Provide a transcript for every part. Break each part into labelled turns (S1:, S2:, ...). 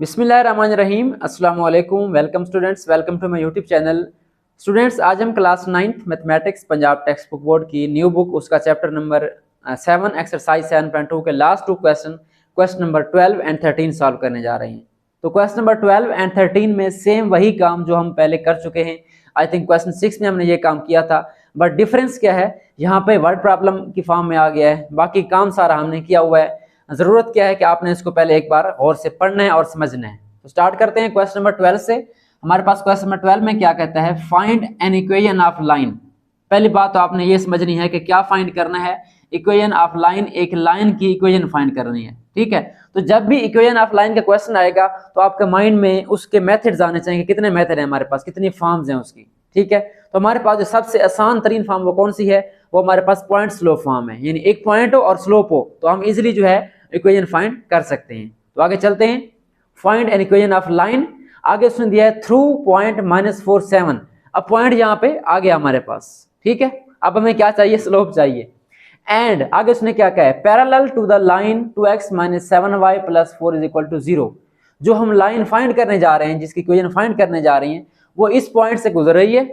S1: बिस्मिल्लाहिर्रहमानिर्रहीम। अस्सलाम वालेकुम। Welcome students, welcome to my YouTube channel. Students, आज हम class 9th mathematics Punjab Text Book Board की न्यू बुक उसका चैप्टर नंबर 7 एक्सरसाइज 7.2 के last two question number 12 and 13 solve करने जा रहे हैं। तो क्वेश्चन नंबर 12 एंड 13 में सेम वही काम जो हम पहले कर चुके हैं। आई थिंक क्वेश्चन 6 में हमने ये काम किया था, बट डिफरेंस क्या है, यहाँ पे वर्ड प्रॉब्लम की फॉर्म में आ गया है। बाकी काम सारा हमने किया हुआ है। जरूरत क्या है कि आपने इसको पहले एक बार गौर से पढ़ना है और समझना है। तो स्टार्ट करते हैं क्वेश्चन नंबर 12 से। हमारे पास क्वेश्चन नंबर 12 में क्या कहता है, find an equation of line. पहली बात तो आपने ये समझनी है कि क्या फाइंड करना है, इक्वेशन ऑफ लाइन, एक लाइन की इक्वेशन फाइंड करनी है। ठीक है, तो जब भी इक्वेशन ऑफ लाइन का क्वेश्चन आएगा तो आपके माइंड में उसके मेथड्स आने चाहिए। कितने मेथड है हमारे पास, कितनी फॉर्म्स हैं उसकी। ठीक है, तो हमारे पास जो सबसे आसान तरीन फॉर्म वो कौन सी है, वो हमारे पास पॉइंट स्लोप फॉर्म है। यानी एक पॉइंट हो और स्लोप हो तो हम इजिली जो है इक्वेशन फाइंड कर सकते हैं। तो आगे चलते हैं, find an equation of line. आगे उसने दिया है थ्रू पॉइंट -47। अब पॉइंट यहाँ पे आ गया हमारे पास। ठीक है, अब हमें क्या चाहिए, स्लोप चाहिए। एंड आगे उसने क्या कहा है, parallel to the line 2x - 7y + 4 = 0। जो हम लाइन फाइंड करने जा रहे हैं, जिसकी इक्वेशन फाइंड करने जा रही हैं, वो इस पॉइंट से गुजर रही है।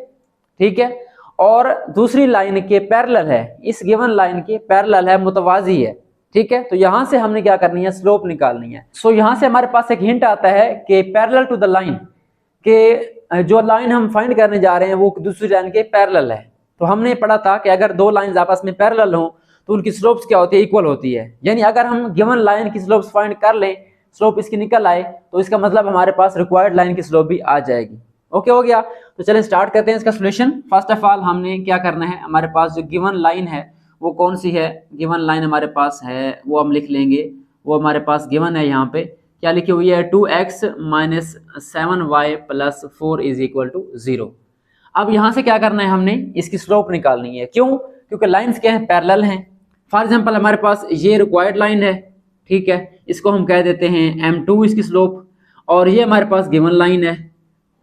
S1: ठीक है, और दूसरी लाइन के पैरेलल है, इस गिवन लाइन के पैरेलल है, मुतवाजी है। ठीक है, तो यहां से हमने क्या करनी है, स्लोप निकालनी है। सो यहां से हमारे पास एक हिंट आता है कि पैरेलल टू द लाइन के जो लाइन हम फाइंड करने जा रहे हैं वो दूसरी लाइन के पैरेलल है। तो हमने पढ़ा था कि अगर दो लाइंस आपस में पैरेलल हो तो उनकी स्लोप्स क्या होती है, इक्वल होती है। यानी अगर हम गिवन लाइन की स्लोप्स फाइंड कर लें, स्लोप इसकी निकल आए, तो इसका मतलब हमारे पास रिक्वायर्ड लाइन की स्लोप भी आ जाएगी। ओके, हो गया। तो चलें स्टार्ट करते हैं इसका सोल्यूशन। फर्स्ट ऑफ ऑल हमने क्या करना है, हमारे पास जो गिवन लाइन है वो कौन सी है, गिवन लाइन हमारे पास है वो हम लिख लेंगे। वो हमारे पास गिवन है, यहाँ पे क्या लिखी हुई है, 2x - 7y + 4 = 0। अब यहाँ से क्या करना है, हमने इसकी स्लोप निकालनी है। क्यों? क्योंकि लाइंस क्या है, पैरेलल हैं। फॉर एग्जांपल हमारे पास ये रिक्वायर्ड लाइन है। ठीक है, इसको हम कह देते हैं m2 इसकी स्लोप, और ये हमारे पास गिवन लाइन है।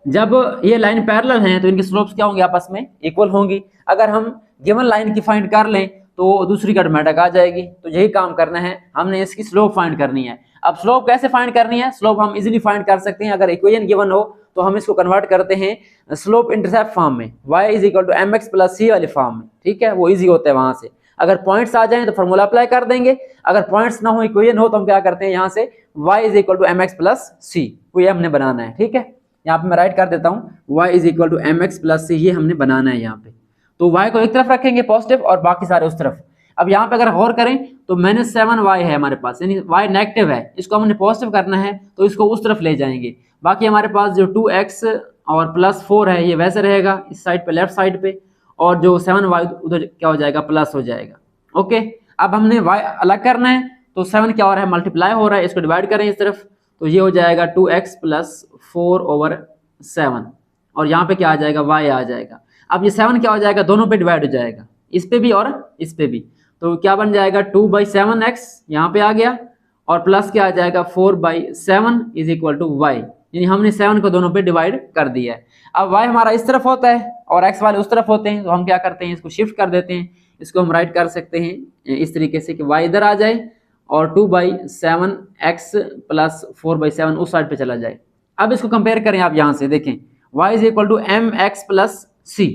S1: जब ये लाइन पैरेलल हैं तो इनकी स्लोप्स क्या होंगी, आपस में इक्वल होंगी। अगर हम गिवन लाइन की फाइंड कर लें तो दूसरी का ऑटोमेटिक आ जाएगी। तो यही काम करना है, हमने इसकी स्लोप फाइंड करनी है। अब स्लोप कैसे फाइंड करनी है, स्लोप हम इजीली फाइंड कर सकते हैं। अगर इक्वेशन गिवन हो तो हम इसको कन्वर्ट करते हैं स्लोप इंटरसेप्ट फॉर्म में, y = mx + c वाली फॉर्म में। ठीक है, वो इजी होता है। वहां से अगर पॉइंट्स आ जाएं तो फॉर्मूला अप्लाई कर देंगे, अगर पॉइंट्स ना हो, इक्वेशन हो, तो हम क्या करते हैं, यहाँ से y = mx + c, वो ये हमने बनाना है। ठीक है, यहाँ पे मैं राइट कर देता हूँ, y = mx + c, ये हमने बनाना है यहाँ पे। तो y को एक तरफ रखेंगे पॉजिटिव और बाकी सारे उस तरफ। अब यहाँ पे अगर गौर करें तो -7y है हमारे पास, यानी y नेगेटिव है, इसको हमने पॉजिटिव करना है तो इसको उस तरफ ले जाएंगे। बाकी हमारे पास जो 2x और +4 है ये वैसे रहेगा इस साइड पे, लेफ्ट साइड पे, और जो 7y उधर क्या हो जाएगा, प्लस हो जाएगा। ओके, अब हमने y अलग करना है तो 7 क्या हो रहा है, मल्टीप्लाई हो रहा है, इसको डिवाइड करें इस तरफ, तो ये हो जाएगा 2x + 4/7, और यहाँ पे क्या आ जाएगा, y आ जाएगा। अब ये 7 क्या हो जाएगा, दोनों पे डिवाइड हो जाएगा, इस पे भी और इस पे भी। तो क्या बन जाएगा, 2/7x यहाँ पे आ गया, और प्लस क्या आ जाएगा, 4/7 = y। यानी हमने 7 को दोनों पे डिवाइड कर दिया है। अब y हमारा इस तरफ होता है और x वाले उस तरफ होते हैं, तो हम क्या करते हैं, इसको शिफ्ट कर देते हैं। इसको हम राइट कर सकते हैं इस तरीके से कि y इधर आ जाए और 2/7x + 4/7 उस साइड पे चला जाए। अब इसको कंपेयर करें, आप यहाँ से देखें, y = mx + c।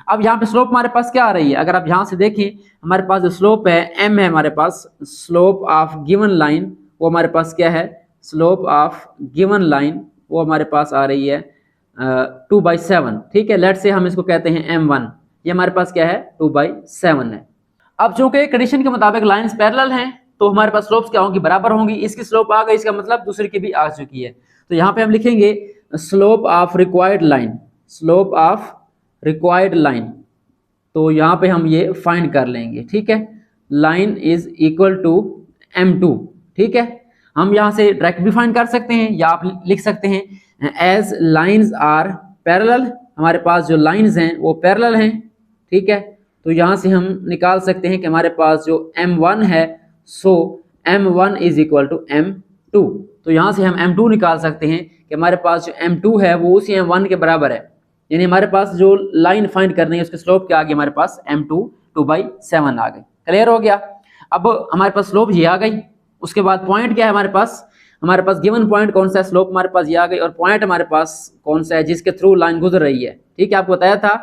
S1: अब यहाँ पे स्लोप हमारे पास क्या आ रही है, अगर आप यहाँ से देखें, हमारे पास जो स्लोप है m है, हमारे पास स्लोप ऑफ गिवन लाइन, वो हमारे पास क्या है, स्लोप ऑफ गिवन लाइन वो हमारे पास आ रही है 2/7। ठीक है, लेट से हम इसको कहते हैं m1, ये हमारे पास क्या है, 2/7 है। अब चूंकि कंडीशन के मुताबिक लाइंस पैरेलल हैं तो हमारे पास स्लोप्स क्या होंगी, बराबर होंगी। इसकी स्लोप आ गई, इसका मतलब दूसरी की भी आ चुकी है। तो यहाँ पे हम लिखेंगे slope of required line, slope of required line, तो यहाँ पे हम ये फाइंड कर लेंगे। ठीक है, line is equal to m2। ठीक है, हम यहाँ से डायरेक्ट भी फाइंड कर सकते हैं, या आप लिख सकते हैं एज लाइंस आर पैरेलल, हमारे पास जो लाइंस हैं वो पैरेलल हैं। ठीक है, तो यहाँ से हम निकाल सकते हैं कि हमारे पास जो m1 है, सो m1 = m2। तो यहाँ से हम m2 निकाल सकते हैं कि हमारे पास जो m2 है वो उसी m1 के बराबर है। यानी हमारे पास जो लाइन फाइंड करनी है उसके स्लोप क्या आ गई, हमारे पास m2 2/7 आ गई। क्लियर हो गया। अब हमारे पास स्लोप ये आ गई, उसके बाद पॉइंट क्या है हमारे पास, हमारे पास गिवन पॉइंट कौन सा है, स्लोप हमारे पास ये आ गई, और पॉइंट हमारे पास कौन सा है जिसके थ्रू लाइन गुजर रही है। ठीक है, आपको बताया था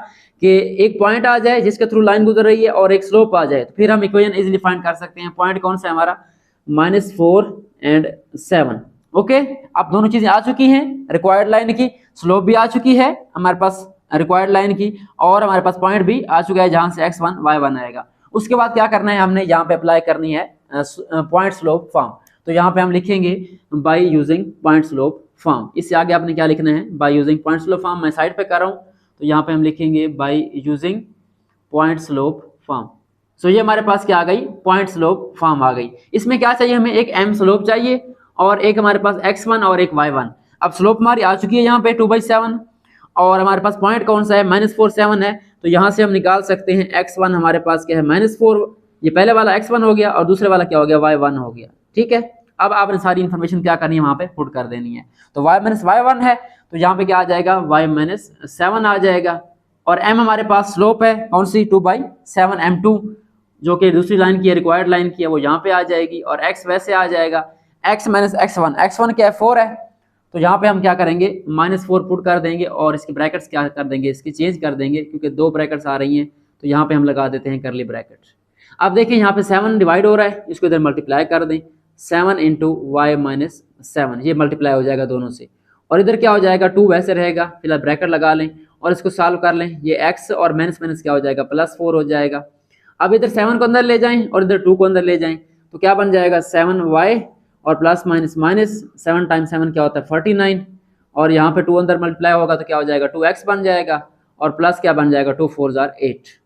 S1: कि एक पॉइंट आ जाए जिसके थ्रू लाइन गुजर रही है और एक स्लोप आ जाए, तो फिर हम इक्वेशन इजीली फाइंड कर सकते हैं। पॉइंट कौन सा है हमारा, -4 और 7। ओके, अब दोनों चीजें आ चुकी हैं, रिक्वायर्ड लाइन की, स्लोप भी आ चुकी है हमारे पास रिक्वायर्ड लाइन की, और हमारे पास पॉइंट भी आ चुका है जहां से x1 y1 आएगा। उसके बाद क्या करना है, हमने यहाँ पे अप्लाई करनी है पॉइंट स्लोप फॉर्म। तो यहाँ पे हम लिखेंगे by using point slope form. इससे आगे आपने क्या लिखना है, by using point slope form. मैं साइड पे कर रहा हूँ, तो यहाँ पे हम लिखेंगे by using point slope form. So ये हमारे पास क्या आ गई, पॉइंट स्लोप फॉर्म आ गई। इसमें क्या चाहिए हमें, एक m स्लोप चाहिए और एक हमारे पास x1 और एक y1। अब स्लोप हमारी आ चुकी है यहाँ पे 2/7, और हमारे पास पॉइंट कौन सा है, -4 7 है। तो यहाँ से हम निकाल सकते हैं x1 हमारे पास क्या है, -4, ये पहले वाला x1 हो गया और दूसरे वाला क्या हो गया, y1 हो गया। ठीक है, अब आपने सारी इन्फॉर्मेशन क्या करनी है, वहाँ पे पुट कर देनी है। तो y - y1 है, तो यहाँ पे क्या आ जाएगा, y - 7 आ जाएगा। और m हमारे पास स्लोप है कौन सी, 2/7 m2, जो कि दूसरी लाइन की है, रिक्वायर्ड लाइन की है, वो यहाँ पे आ जाएगी। और x वैसे आ जाएगा, x - x1, x1 क्या है, 4 है, तो यहाँ पे हम क्या करेंगे, -4 पुट कर देंगे और इसकी ब्रैकेट्स क्या कर देंगे, इसकी चेंज कर देंगे, क्योंकि 2 ब्रैकेट्स आ रही हैं, तो यहाँ पे हम लगा देते हैं करली ब्रैकेट। अब देखिए यहाँ पे 7 डिवाइड हो रहा है, इसको इधर मल्टीप्लाई कर दें, 7 × y - 7, ये मल्टीप्लाई हो जाएगा दोनों से। और इधर क्या हो जाएगा, 2 वैसे रहेगा, फिलहाल ब्रैकेट लगा लें और इसको सॉल्व कर लें। ये x और माइनस क्या हो जाएगा, +4 हो जाएगा। अब इधर 7 को अंदर ले जाएं और इधर 2 को अंदर ले जाएं, तो क्या बन जाएगा, 7y और प्लस माइनस 7 × 7 क्या होता है, 49, और यहाँ पे 2 अंदर मल्टीप्लाई होगा तो क्या हो जाएगा, 2x बन जाएगा, और प्लस क्या बन जाएगा, 2 4 8।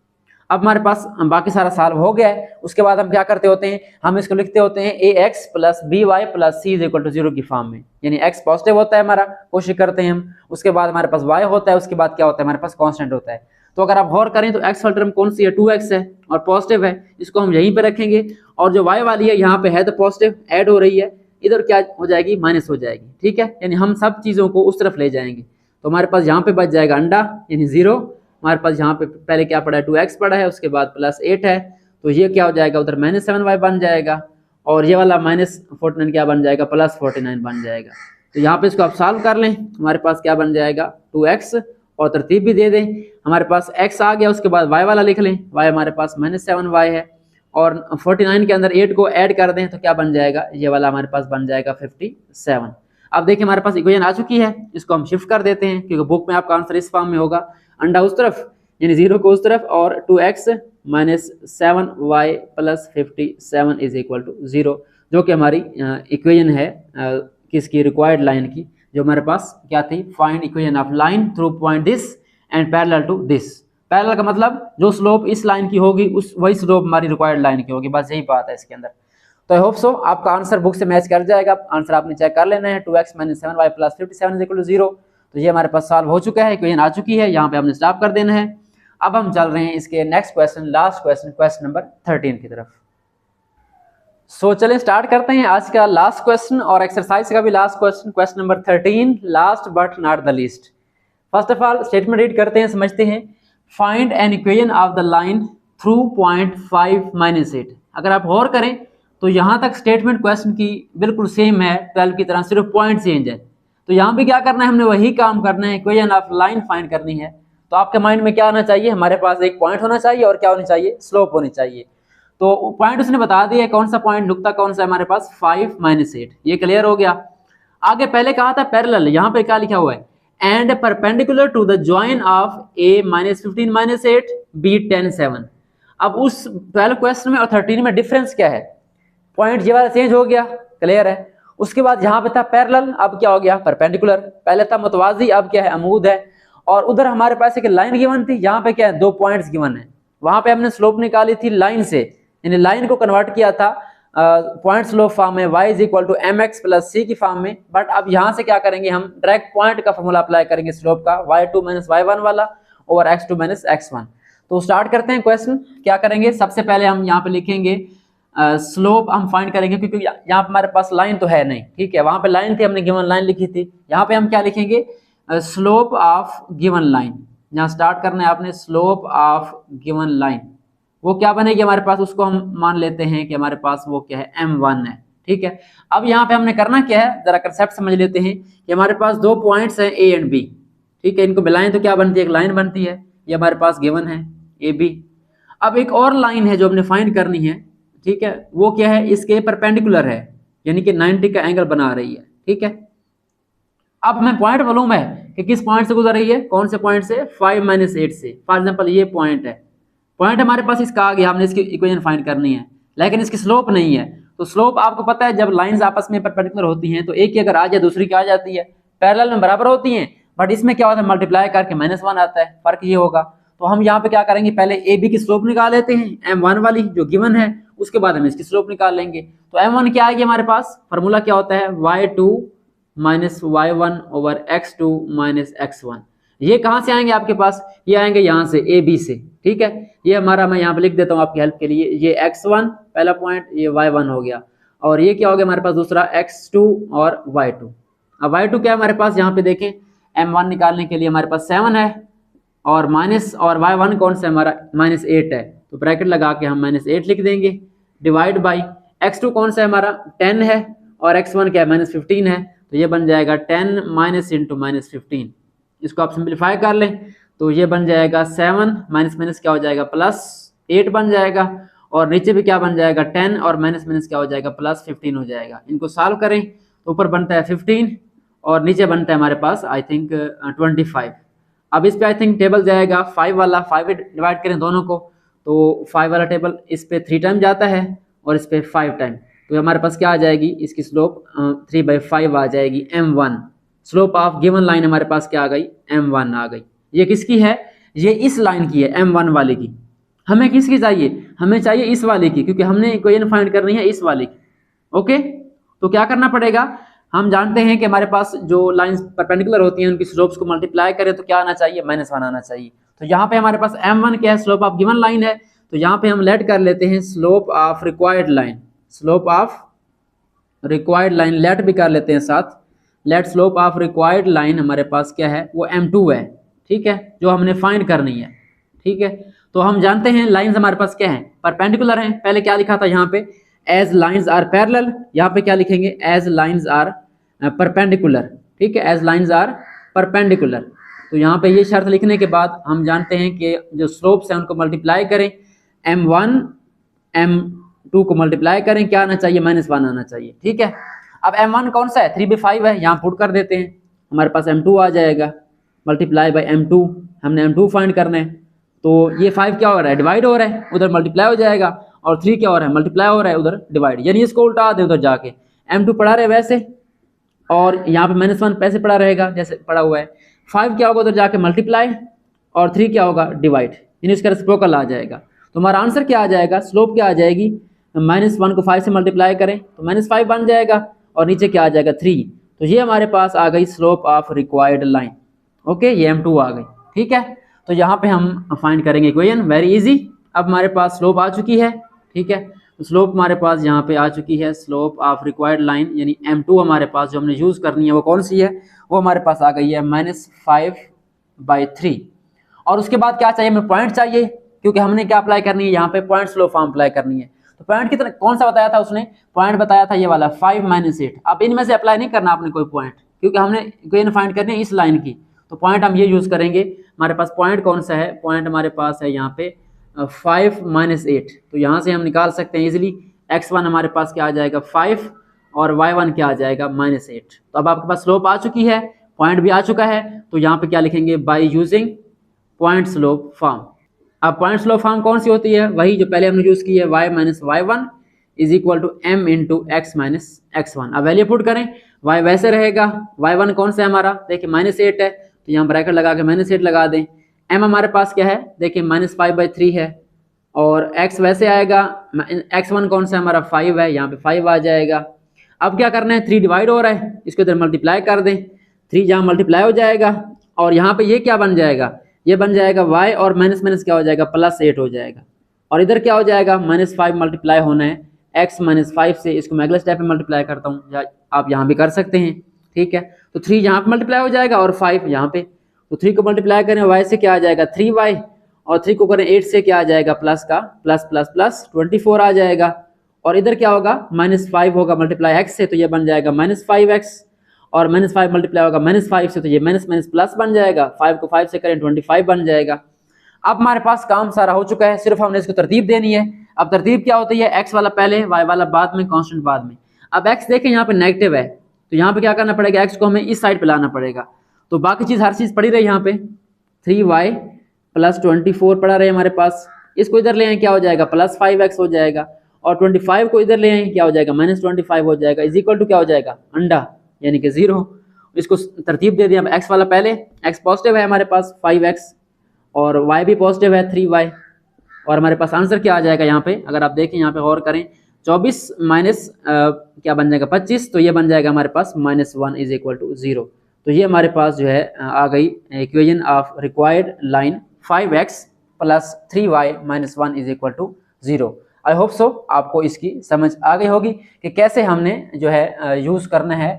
S1: अब हमारे पास बाकी सारा सॉल्व हो गया है। उसके बाद हम क्या करते होते हैं, हम इसको लिखते होते हैं ax + by + c = 0 की फॉर्म में, यानी x पॉजिटिव होता है हमारा, कोशिश करते हैं हम, उसके बाद हमारे पास y होता है, उसके बाद क्या होता है, हमारे पास कांस्टेंट होता है। तो अगर आप गौर करें तो x वाली टर्म कौन सी है, 2x है और पॉजिटिव है, इसको हम यहीं पे रखेंगे। और जो y वाली है यहाँ पे है तो पॉजिटिव ऐड हो रही है, इधर क्या हो जाएगी, माइनस हो जाएगी। ठीक है, यानी हम सब चीज़ों को उस तरफ ले जाएंगे। तो हमारे पास यहाँ पे बच जाएगा अंडा, यानी 0। हमारे पास यहाँ पे पहले क्या पड़ा है, 2x पड़ा है, उसके बाद +8 है, तो ये क्या हो जाएगा, उधर -7y बन जाएगा, और ये वाला -49 क्या बन जाएगा, +49 बन जाएगा। तो यहाँ पे इसको आप सॉल्व कर लें, हमारे पास क्या बन जाएगा, 2x, और तरतीब भी दे दें, हमारे पास x आ गया, उसके बाद y वाला लिख लें, y हमारे पास -7y है, और 49 के अंदर 8 को ऐड कर दें तो क्या बन जाएगा, ये वाला हमारे पास बन जाएगा 57। अब देखिए हमारे पास इक्वेशन आ चुकी है, इसको हम शिफ्ट कर देते हैं, क्योंकि बुक में आपका आंसर इस फॉर्म में होगा, अंडा उस तरफ यानी 0 को उस तरफ, और 2x - 7y + 57 = 0, जो कि हमारी इक्वेशन है किसकी, रिक्वायर्ड लाइन की, जो हमारे पास क्या थी, find equation of line through point this and parallel to this. Parallel का मतलब जो स्लोप इस लाइन की होगी उस वही स्लोप हमारी रिक्वायर्ड लाइन की होगी, बस यही बात है इसके अंदर। तो आई होप सो आपका आंसर बुक से मैच कर जाएगा। आंसर आपने चेक कर लेना है, 2x - 7y + 57 = 0। तो ये हमारे पास सॉल्व हो चुका है, इक्वेशन आ चुकी है, यहाँ पे हमने स्टॉप कर देना है। अब हम चल रहे हैं इसके next question, last question, question number 13 की तरफ। सो चलें स्टार्ट करते हैं आज का लास्ट क्वेश्चन और एक्सरसाइज का भी last question, question number 13, last but not the least. First of all statement read करते हैं, समझते हैं। Find an equation of the line through point 5 - 8। अगर आप गौर करें तो यहाँ तक स्टेटमेंट क्वेश्चन की बिल्कुल सेम है 12 की तरह, सिर्फ पॉइंट चेंज है। तो यहाँ पे क्या करना है, हमने वही काम करना है, इक्वेशन ऑफ लाइन फाइंड करनी है। तो आपके माइंड में क्या होना चाहिए, हमारे पास एक पॉइंट होना चाहिए और क्या होनी चाहिए, स्लोप होनी चाहिए। तो पॉइंट उसने बता दिया, कौन सा पॉइंट, नुकता कौन सा है हमारे पास, 5 - 8, ये क्लियर हो गया। आगे पहले कहा था पैरेलल, यहाँ पे क्या लिखा हुआ है, and perpendicular to the join of a - 15 - 8 b 10 7। अब उस 12 क्वेश्चन में और 13 में डिफरेंस क्या है, पॉइंट ये वाला चेंज हो गया, क्लियर है। उसके बाद यहाँ पे था पैरेलल, अब क्या हो गया, परपेंडिकुलर। पहले था मुतवाजी, अब क्या है, अमूद है। और उधर हमारे पास एक लाइन गिवन थी, यहाँ पे क्या है, 2 पॉइंट्स गिवन है। वहां पे हमने स्लोप निकाली थी लाइन से, यानी लाइन को कन्वर्ट किया था पॉइंट स्लोप फॉर्म में, y = mx + c की फॉर्म में। बट अब यहाँ से क्या करेंगे, हम डायरेक्ट पॉइंट का फॉर्मूला अप्लाई करेंगे स्लोप का, y2 - y1 वाला ओवर x2 - x1। तो स्टार्ट करते हैं क्वेश्चन। क्या करेंगे, सबसे पहले हम यहाँ पे लिखेंगे स्लोप हम फाइंड करेंगे, क्योंकि यहाँ पे हमारे पास लाइन तो है नहीं, ठीक है, वहां पे लाइन थी, हमने गिवन लाइन लिखी थी। यहाँ पे हम क्या लिखेंगे, स्लोप ऑफ गिवन लाइन। यहाँ स्टार्ट करना है आपने, स्लोप ऑफ गिवन लाइन, वो क्या बनेगी हमारे पास, उसको हम मान लेते हैं कि हमारे पास वो क्या है, m1 है, ठीक है। अब यहाँ पे हमने करना क्या है, जरा कंसेप्ट समझ लेते हैं कि हमारे पास दो पॉइंट्स हैं ए एंड बी, ठीक है। इनको मिलाएं तो क्या बनती है, एक लाइन बनती है, ये हमारे पास गिवन है ए बी। अब एक और लाइन है जो हमने फाइंड करनी है, ठीक है, वो क्या है, इसके परपेंडिकुलर है, यानी कि 90 का एंगल बना रही है, ठीक है। अब हमें पॉइंट मालूम है कि किस पॉइंट से गुजर रही है, कौन से पॉइंट से, 5 - 8 से। फॉर एग्जांपल ये पॉइंट है, पॉइंट हमारे पास इसका आ गया, हमने इसकी इक्वेशन फाइंड करनी है, लेकिन इसकी स्लोप नहीं है। तो स्लोप आपको पता है जब लाइंस आपस में परपेंडिकुलर होती हैं तो एक की अगर आ जाए दूसरी की आ जाती है, पैरेलल में बराबर होती हैं, बट इसमें क्या होता है, मल्टीप्लाई करके -1 आता है, फर्क ये होगा। तो हम यहाँ पे क्या करेंगे, पहले ए बी की स्लोप निकाल लेते हैं m1 वाली जो गिवन है, उसके बाद हम इसकी स्लोप निकाल लेंगे। तो m1 क्या आएगी हमारे पास, फार्मूला क्या होता है, y2 - y1 / x2 - x1। ये कहाँ से आएंगे आपके पास, ये आएंगे यहाँ से ए बी से, ठीक है। ये हमारा, मैं यहाँ पे लिख देता हूँ आपकी हेल्प के लिए, ये x1 पहला पॉइंट, ये y1 हो गया, और ये क्या हो गया हमारे पास दूसरा x2 और y2। अब y2 क्या है हमारे पास, यहाँ पे देखें m1 निकालने के लिए हमारे पास 7 है, और माइनस, और y1 कौन सा हमारा -8 है, तो ब्रैकेट लगा के हम -8 लिख देंगे, डिवाइड बाई x2 कौन सा है हमारा 10 है, और x1 क्या है -15 है, तो ये बन जाएगा 10 माइनस इंटू -15। इसको आप सिंप्लीफाई कर लें तो ये बन जाएगा 7 माइनस क्या हो जाएगा +8 बन जाएगा, और नीचे भी क्या बन जाएगा 10 और माइनस क्या हो जाएगा +15 हो जाएगा। इनको सॉल्व करें तो ऊपर बनता है 15 और नीचे बनता है हमारे पास आई थिंक 25। अब इस पे आई थिंक टेबल जाएगा 5 वाला, 5 डिवाइड करें दोनों को तो 5 वाला टेबल इस पे 3 टाइम जाता है और इस पे 5 टाइम, तो हमारे पास क्या आ जाएगी, इसकी स्लोप 3/5 आ जाएगी m1। Slope of given line हमारे पास क्या आ गई, m1 आ गई। ये किसकी है, ये इस लाइन की है, m1 वाले की। हमें किसकी चाहिए, हमें चाहिए इस वाले की, क्योंकि हमने इक्वेशन फाइंड करनी है इस वाले की। ओके, तो क्या करना पड़ेगा, हम जानते हैं कि हमारे पास जो लाइंस परपेंडिकुलर होती हैं उनकी स्लोप्स को मल्टीप्लाई करें तो क्या आना चाहिए, -1 आना चाहिए। तो यहाँ पे हमारे पास m1 क्या है, स्लोप ऑफ गिवन लाइन है, तो यहाँ पे हम लेट कर लेते हैं slope of required line, slope of required line let भी कर लेते हैं साथ। Let slope of required line हमारे पास क्या है, वो m2 है, ठीक है, जो हमने फाइंड करनी है, ठीक है। तो हम जानते हैं लाइंस हमारे पास क्या है, परपेंडिकुलर हैं। पहले क्या लिखा था यहाँ पे, एज लाइंस आर पैरेलल, यहाँ पे क्या लिखेंगे, एज लाइंस आर परपेंडिकुलर, ठीक है, एज लाइंस आर परपेंडिकुलर। तो यहाँ पे ये शर्त लिखने के बाद हम जानते हैं कि जो स्लोप्स हैं उनको मल्टीप्लाई करें, m1 m2 को मल्टीप्लाई करें, क्या आना चाहिए, -1 आना चाहिए, ठीक है। अब m1 कौन सा है, 3/5 है, यहाँ पुट कर देते हैं, हमारे पास m2 आ जाएगा, मल्टीप्लाई बाई m2, हमने m2 फाइंड करना है। तो ये 5 क्या हो रहा है, डिवाइड हो रहा है, उधर मल्टीप्लाई हो जाएगा, और 3 क्या हो रहा है, मल्टीप्लाई हो रहा है, उधर डिवाइड, यानी इसको उल्टा दें उधर जाके, m2 पड़ा रहे वैसे, और यहाँ पे -1 पैसे पड़ा रहेगा जैसे पड़ा हुआ है। 5 क्या होगा उधर जाके मल्टीप्लाई, और 3 क्या होगा डिवाइड, यानी इसका रेसिप्रोकल आ जाएगा। तो हमारा आंसर क्या आ जाएगा, स्लोप क्या आ जाएगी, -1 को 5 से मल्टीप्लाई करें तो -5 बन जाएगा, और नीचे क्या आ जाएगा 3। तो ये हमारे पास आ गई slope of required line. Okay, ये m2 आ गई, ठीक है। तो यहाँ पे हम फाइंड करेंगे इक्वेशन, वेरी इजी। अब हमारे पास स्लोप आ चुकी है, ठीक है, तो स्लोप हमारे पास यहाँ पे आ चुकी है, स्लोप ऑफ रिक्वायर्ड लाइन यानी m2 हमारे पास जो हमने यूज़ करनी है वो कौन सी है, वो हमारे पास आ गई है -5/3। और उसके बाद क्या चाहिए, हमें पॉइंट चाहिए, क्योंकि हमने क्या अप्लाई करनी है, यहाँ पे पॉइंट स्लोप फॉर्म अप्लाई करनी है। तो पॉइंट कितना, कौन सा बताया था उसने, पॉइंट बताया था ये वाला 5 - 8। अब इनमें से अप्लाई नहीं करना आपने कोई पॉइंट, क्योंकि हमने इक्वेशन फाइंड करनी है इस लाइन की, तो पॉइंट हम ये यूज करेंगे। हमारे पास पॉइंट कौन सा है, पॉइंट हमारे पास है यहाँ पे 5 - 8, तो यहाँ से हम निकाल सकते हैं इजिली। x1 हमारे पास क्या आ जाएगा 5, और y1 क्या आ जाएगा -8। तो अब आपके पास स्लोप आ चुकी है, पॉइंट भी आ चुका है, तो यहाँ पे क्या लिखेंगे, by using point slope form. अब पॉइंट स्लोप फॉर्म कौन सी होती है, वही जो पहले हमने यूज की है, y - y1 = m × x - x1। अब वैल्यू पुट करें, y वैसे रहेगा, y1 कौन सा है हमारा, देखिए -8 है, तो यहाँ ब्रैकेट लगा के -8 लगा दें। m हमारे पास क्या है, देखिए -5/3 है, और x वैसे आएगा, x1 कौन सा हमारा 5 है, यहाँ पे 5 आ जाएगा। अब क्या करना है, 3 डिवाइड हो रहा है, इसको इधर मल्टीप्लाई कर दें, 3 जहाँ मल्टीप्लाई हो जाएगा, और यहाँ पे ये क्या बन जाएगा, ये बन जाएगा y, और माइनस क्या हो जाएगा +8 हो जाएगा, और इधर क्या हो जाएगा -5 मल्टीप्लाई होना है x - 5 से, इसको मैं अगले स्टेप में मल्टीप्लाई करता हूँ, या आप यहाँ भी कर सकते हैं, ठीक है। तो 3 यहाँ पे मल्टीप्लाई हो जाएगा, और 5 यहाँ पे, तो 3 को मल्टीप्लाई करें y से क्या आ जाएगा 3y, और 3 को करें 8 से क्या आ जाएगा प्लस का प्लस 24 आ जाएगा, और इधर क्या होगा -5 होगा मल्टीप्लाई x से, तो ये बन जाएगा -5x, और -5 मल्टीप्लाई होगा -5 से, तो ये माइनस माइनस प्लस बन जाएगा, 5 को 5 से करें 25 बन जाएगा। अब हमारे पास काम सारा हो चुका है, सिर्फ हमने इसको तरतीब देनी है। अब तरतीब क्या होती है, x वाला पहले, y वाला बाद में, कांस्टेंट बाद में। अब x देखें यहाँ पे नेगेटिव है, तो यहाँ पे क्या करना पड़ेगा, x को हमें इस साइड पे लाना पड़ेगा। तो बाकी चीज हर चीज पड़ी रही यहाँ पे, 3y + 24 पड़ा रहे हमारे पास। इसको इधर ले आए क्या हो जाएगा, +5x हो जाएगा, और 25 को इधर ले आए क्या हो जाएगा, -25 हो जाएगा, इज इक्वल टू क्या हो जाएगा, अंडा यानी कि 0। इसको तरतीब दे दिया, x वाला पहले, x पॉजिटिव है हमारे पास 5x, और y भी पॉजिटिव है 3y, और हमारे पास आंसर क्या आ जाएगा यहाँ पे, अगर आप देखें यहाँ पे गौर करें, 24 माइनस क्या बन जाएगा 25, तो ये बन जाएगा हमारे पास -1 इज इक्वल टू 0। तो ये हमारे पास जो है आ गई equation of required line 5x + 3y - 1 is equal to 0। I hope so आपको इसकी समझ आ गई होगी कि कैसे हमने जो है यूज़ करना है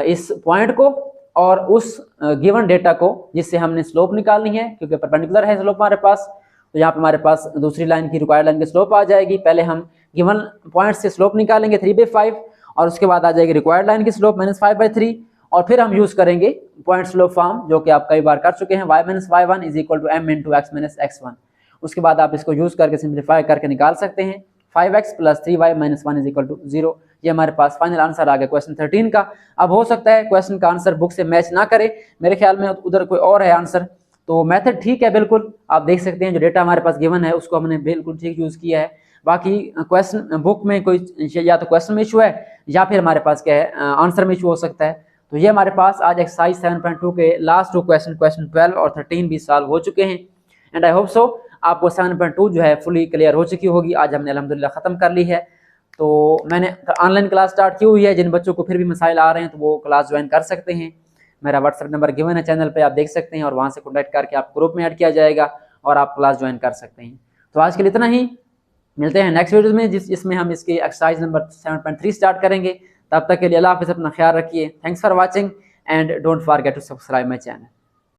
S1: इस पॉइंट को और उस गिवन डेटा को जिससे हमने स्लोप निकालनी है, क्योंकि परपेंडिकुलर है स्लोप हमारे पास। तो यहाँ पे हमारे पास दूसरी लाइन की रिक्वायर्ड लाइन की स्लोप आ जाएगी। पहले हम गिवन पॉइंट से स्लोप निकालेंगे 3/5, और उसके बाद आ जाएगी रिक्वायर्ड लाइन की स्लोप -5/3, और फिर हम यूज़ करेंगे पॉइंट स्लोप फॉर्म, जो कि आप कई बार कर चुके हैं, y - y1 = m × x - x1। उसके बाद आप इसको यूज़ करके सिंप्लीफाई करके निकाल सकते हैं, 5x + 3y - 1 = 0। ये हमारे पास फाइनल आंसर आ गया क्वेश्चन 13 का। अब हो सकता है क्वेश्चन का आंसर बुक से मैच ना करे, मेरे ख्याल में उधर कोई और है आंसर, तो मेथड ठीक है बिल्कुल। आप देख सकते हैं जो डेटा हमारे पास गिवन है उसको हमने बिल्कुल ठीक यूज़ किया है। बाकी क्वेश्चन बुक में कोई या तो क्वेश्चन में इशू है या फिर हमारे पास क्या है आंसर में इशू हो सकता है। तो ये हमारे पास आज एक्सरसाइज 7.2 के लास्ट 2 क्वेश्चन 12 और 13 भी सॉल्व हो चुके हैं। एंड आई होप सो आपको 7.2 जो है फुली क्लियर हो चुकी होगी। आज हमने अल्हम्दुलिल्लाह ख़त्म कर ली है। तो मैंने ऑनलाइन क्लास स्टार्ट की हुई है, जिन बच्चों को फिर भी मसाइल आ रहे हैं तो वो क्लास ज्वाइन कर सकते हैं। मेरा व्हाट्सएप नंबर गिवन है चैनल पे, आप देख सकते हैं, और वहाँ से कॉन्टैक्ट करके आप ग्रुप में ऐड किया जाएगा और आप क्लास ज्वाइन कर सकते हैं। तो आज के लिए इतना ही, मिलते हैं नेक्स्ट वीडियो में जिसमें हम इसकी एक्सरसाइज नंबर 7.3 स्टार्ट करेंगे। तब तक के लिए अल्लाह हाफ़िज़, अपना ख्याल रखिए। Thanks for watching and don't forget to subscribe my channel.